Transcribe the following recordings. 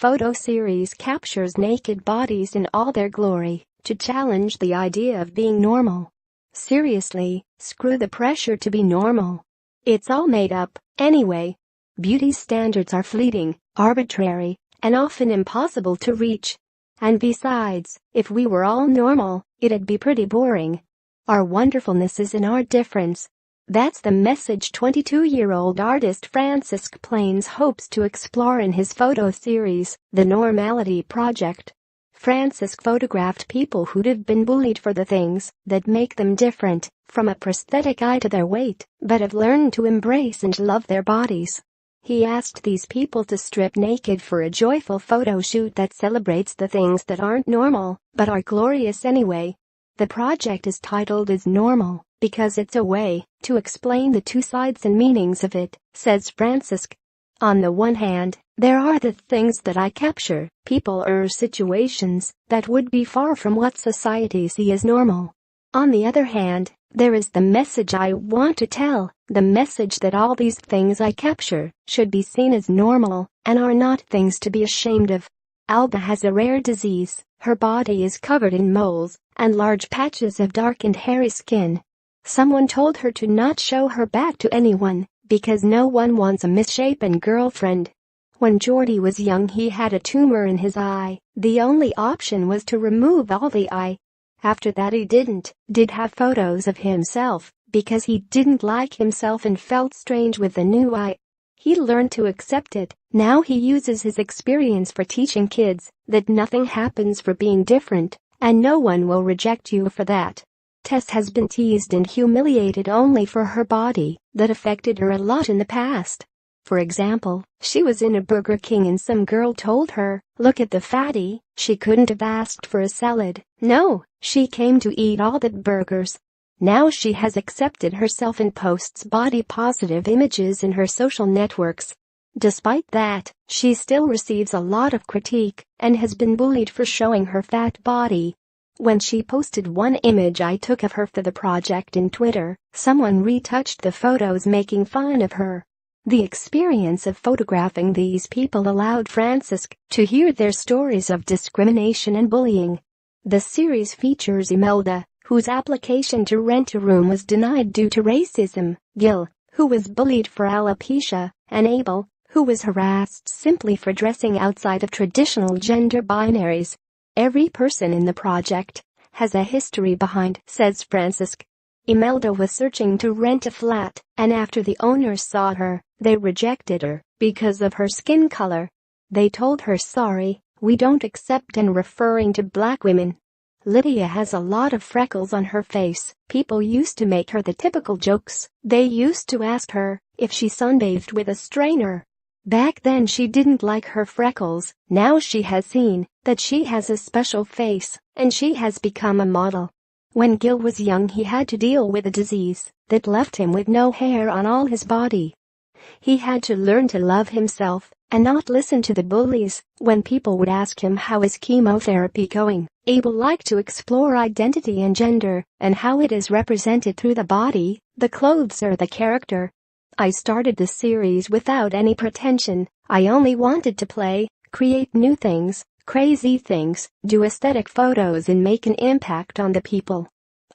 photo series captures naked bodies in all their glory to challenge the idea of being normal. Seriously, screw the pressure to be normal. It's all made up, anyway. Beauty standards are fleeting, arbitrary, and often impossible to reach. And besides, if we were all normal, it'd be pretty boring. Our wonderfulness is in our difference. That's the message 22-year-old artist Francisc Plains hopes to explore in his photo series, The Normality Project. Francisc photographed people who'd have been bullied for the things that make them different, from a prosthetic eye to their weight, but have learned to embrace and love their bodies. He asked these people to strip naked for a joyful photo shoot that celebrates the things that aren't normal, but are glorious anyway. The project is titled as normal because it's a way to explain the two sides and meanings of it, says Francisc. On the one hand, there are the things that I capture, people or situations that would be far from what society sees as normal. On the other hand, there is the message I want to tell, the message that all these things I capture should be seen as normal and are not things to be ashamed of. Alba has a rare disease. Her body is covered in moles and large patches of dark and hairy skin. Someone told her to not show her back to anyone because no one wants a misshapen girlfriend. When Jordy was young, he had a tumor in his eye. The only option was to remove all the eye. After that he did have photos of himself because he didn't like himself and felt strange with the new eye. He learned to accept it. Now he uses his experience for teaching kids that nothing happens for being different, and no one will reject you for that. Tess has been teased and humiliated only for her body that affected her a lot in the past. For example, she was in a Burger King and some girl told her, "Look at the fatty." She couldn't have asked for a salad. No, she came to eat all the burgers. Now she has accepted herself and posts body-positive images in her social networks. Despite that, she still receives a lot of critique and has been bullied for showing her fat body. When she posted one image I took of her for the project in Twitter, someone retouched the photos making fun of her. The experience of photographing these people allowed Francisc to hear their stories of discrimination and bullying. The series features Imelda, whose application to rent a room was denied due to racism, Gil, who was bullied for alopecia, and Abel, who was harassed simply for dressing outside of traditional gender binaries. Every person in the project has a history behind, says Francisc. Imelda was searching to rent a flat, and after the owners saw her, they rejected her because of her skin color. They told her, "Sorry, we don't accept," and referring to black women. Lydia has a lot of freckles on her face. People used to make her the typical jokes. They used to ask her if she sunbathed with a strainer. Back then she didn't like her freckles. Now she has seen that she has a special face, and she has become a model. When Gil was young, he had to deal with a disease that left him with no hair on all his body. He had to learn to love himself and not listen to the bullies. When people would ask him how is chemotherapy going, Abel liked to explore identity and gender and how it is represented through the body, the clothes or the character. I started the series without any pretension. I only wanted to play, create new things, crazy things, do aesthetic photos and make an impact on the people.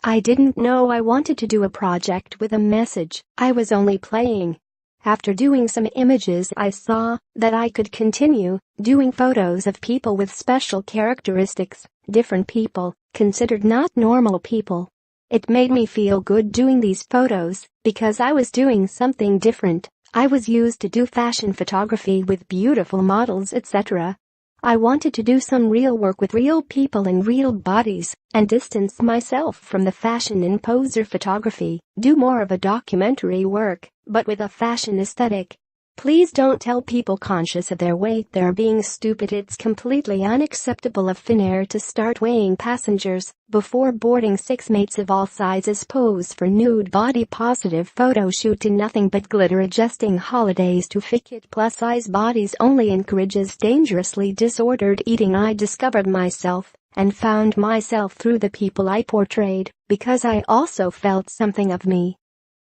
I didn't know I wanted to do a project with a message. I was only playing. After doing some images, I saw that I could continue doing photos of people with special characteristics, different people, considered not normal people. It made me feel good doing these photos because I was doing something different. I was used to do fashion photography with beautiful models, etc. I wanted to do some real work with real people and real bodies and distance myself from the fashion and poser photography, do more of a documentary work, but with a fashion aesthetic. Please don't tell people conscious of their weight they're being stupid. It's completely unacceptable of Finnair to start weighing passengers before boarding. 6 mates of all sizes pose for nude body-positive photo shoot in nothing but glitter. Adjusting holidays to fit plus-size bodies only encourages dangerously disordered eating. I discovered myself and found myself through the people I portrayed because I also felt something of me